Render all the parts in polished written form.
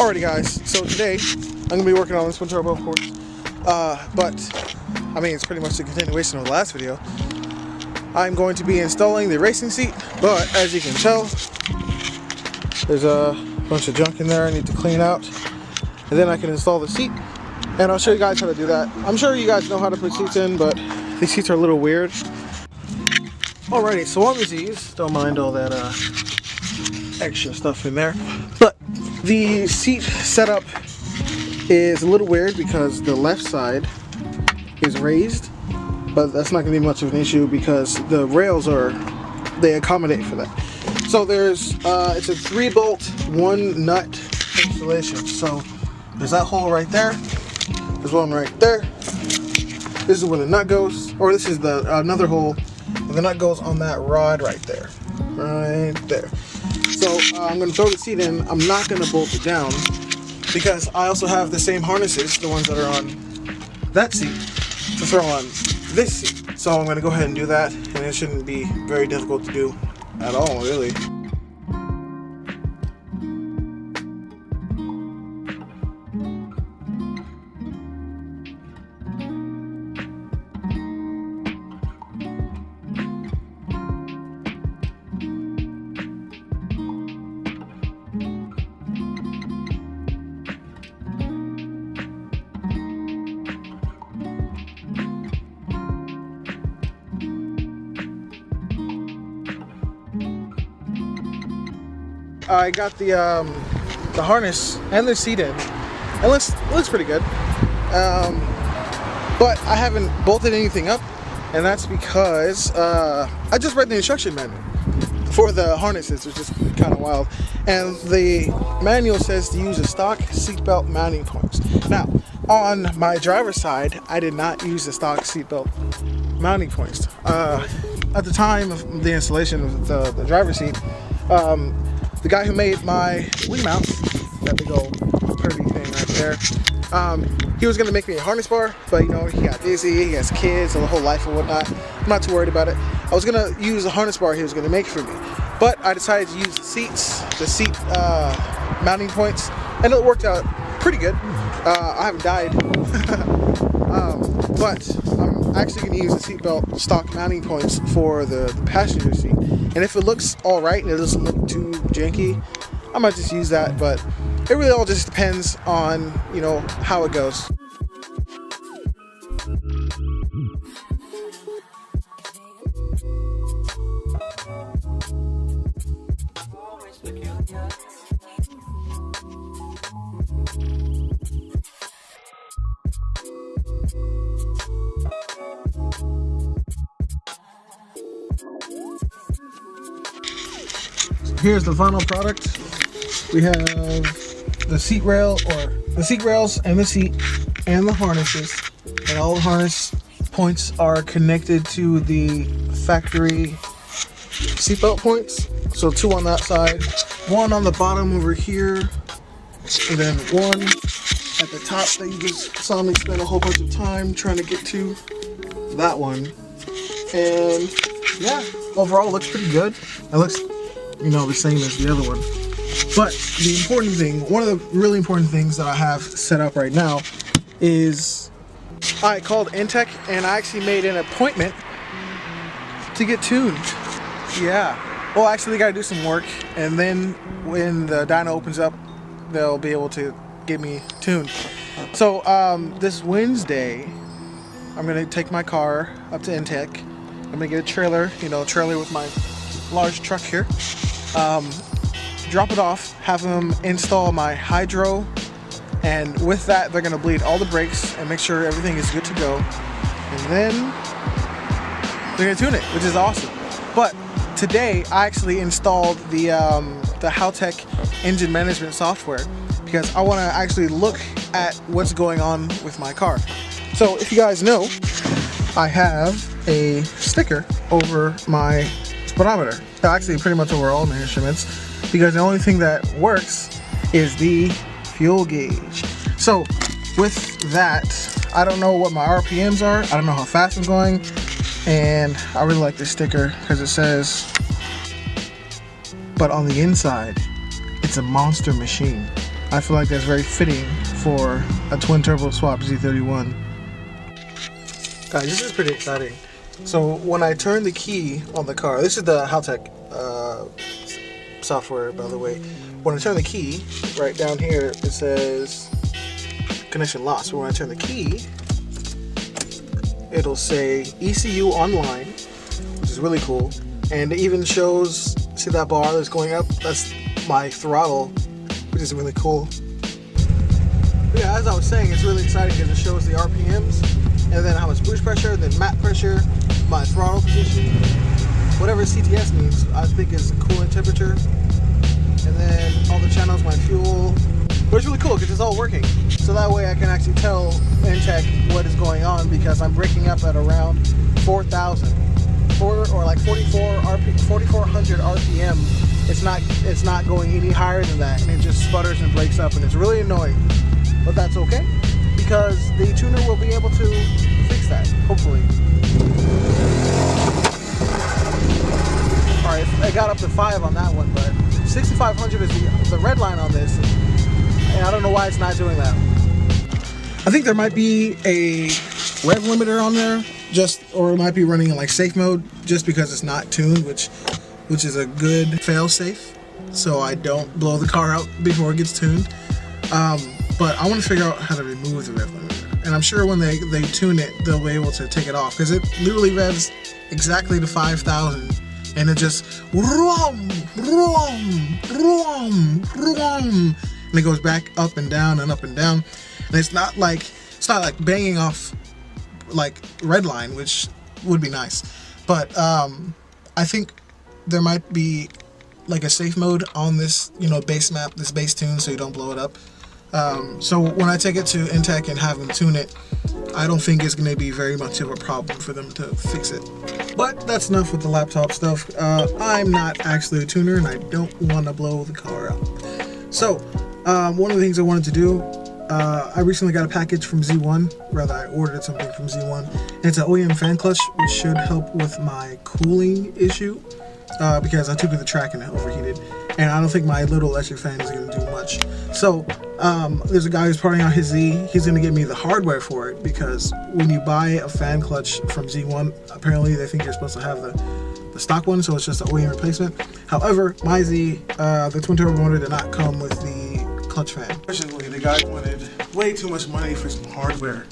Alrighty guys, so today I'm going to be working on this twin turbo, of course, but I mean it's pretty much the continuation of the last video. I'm going to be installing the racing seat, but as you can tell, there's a bunch of junk in there I need to clean out, and then I can install the seat, and I'll show you guys how to do that. I'm sure you guys know how to put seats in, but these seats are a little weird. Alrighty, so on these, don't mind all that extra stuff in there, but the seat setup is a little weird because the left side is raised, but that's not going to be much of an issue because the rails they accommodate for that. So there's it's a 3-bolt 1-nut installation. So there's that hole right there. There's one right there. This is where the nut goes, or this is the another hole, and the nut goes on that rod right there, right there. So I'm going to throw the seat in. I'm not going to bolt it down because I also have the same harnesses, the ones that are on that seat, to throw on this seat. So I'm going to go ahead and do that, and it shouldn't be very difficult to do at all, really. I got the harness and the seat in. It looks pretty good, but I haven't bolted anything up, and that's because I just read the instruction manual for the harnesses, which is kind of wild. And the manual says to use a stock seatbelt mounting points. Now, on my driver's side, I did not use the stock seatbelt mounting points. At the time of the installation of the driver's seat, the guy who made my wing mount, that big old curvy thing right there, he was going to make me a harness bar, but you know, he got busy, he has kids and the whole life and whatnot. I'm not too worried about it. I was going to use a harness bar he was going to make for me, but I decided to use the seat mounting points, and it worked out pretty good. I haven't died, but I'm actually going to use the seatbelt stock mounting points for the passenger seat. And if it looks alright and it doesn't look too janky, I might just use that, but it really all just depends on, you know, how it goes. Here's the final product. We have the seat rail, or the seat rails and the seat and the harnesses, and all the harness points are connected to the factory seatbelt points. So 2 on that side, 1 on the bottom over here, and then 1 at the top that you just saw me spend a whole bunch of time trying to get to. That one. And yeah, overall it looks pretty good. It looks, you know, the same as the other one. But the important thing, one of the really important things that I have set up right now is I called Intech and I actually made an appointment to get tuned. Yeah. Well, actually they gotta do some work, and then when the dyno opens up, they'll be able to get me tuned. So this Wednesday, I'm gonna take my car up to Intech. I'm gonna get a trailer, you know, a trailer with my large truck here. Drop it off, have them install my hydro, and with that they're gonna bleed all the brakes and make sure everything is good to go, and then they're gonna tune it, which is awesome. But today I actually installed the Haltech engine management software because I want to actually look at what's going on with my car. So if you guys know, I have a sticker over my speedometer, actually pretty much over all my instruments, because the only thing that works is the fuel gauge. So with that, I don't know what my RPMs are, I don't know how fast I'm going, and I really like this sticker because it says, but on the inside it's a monster machine. I feel like that's very fitting for a twin turbo swap Z31. Guys, this is pretty exciting. So when I turn the key on the car, this is the Haltech software, by the way. When I turn the key, right down here, it says connection lost. But when I turn the key, it'll say ECU online, which is really cool. And it even shows, see that bar that's going up? That's my throttle, which is really cool. But yeah, as I was saying, it's really exciting because it shows the RPMs, and then how much boost pressure, then mat pressure, my throttle position, whatever CTS means, I think is coolant temperature, and then all the channels, my fuel. But it's really cool because it's all working. So that way I can actually tell Intech what is going on, because I'm breaking up at around 4,000. Or like 4,400 RPM. It's not going any higher than that, and it just sputters and breaks up, and it's really annoying. But that's okay, because the tuner will be able to fix that, hopefully. Alright, I got up to 5 on that one, but 6,500 is the red line on this, and I don't know why it's not doing that. I think there might be a rev limiter on there, or it might be running in like safe mode, just because it's not tuned, which is a good fail safe, so I don't blow the car out before it gets tuned. But I want to figure out how to remove the rev limiter, and I'm sure when they tune it, they'll be able to take it off, because it literally revs exactly to 5,000, and it just vroom, vroom, vroom, vroom, and it goes back up and down and up and down, and it's not like banging off like redline, which would be nice. But I think there might be like a safe mode on this, base map, this base tune, so you don't blow it up. So when I take it to Intech and have them tune it, I don't think it's going to be very much of a problem for them to fix it. But that's enough with the laptop stuff. I'm not actually a tuner, and I don't want to blow the car up. So one of the things I wanted to do, I recently got a package from Z1, rather I ordered something from Z1, and it's an OEM fan clutch, which should help with my cooling issue, because I took it to the track and it overheated, and I don't think my little electric fan is going to do much. So there's a guy who's parting out his Z. He's going to give me the hardware for it, because when you buy a fan clutch from Z1, apparently they think you're supposed to have the stock one, so it's just an OEM replacement. However, my Z, the twin turbo motor, did not come with the clutch fan. Unfortunately, the guy wanted way too much money for some hardware,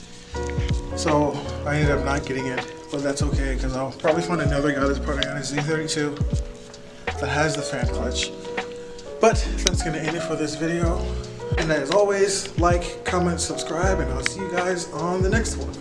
so I ended up not getting it. But that's okay, because I'll probably find another guy that's parting out his Z32 that has the fan clutch. But that's going to end it for this video. And as always, like, comment, subscribe, and I'll see you guys on the next one.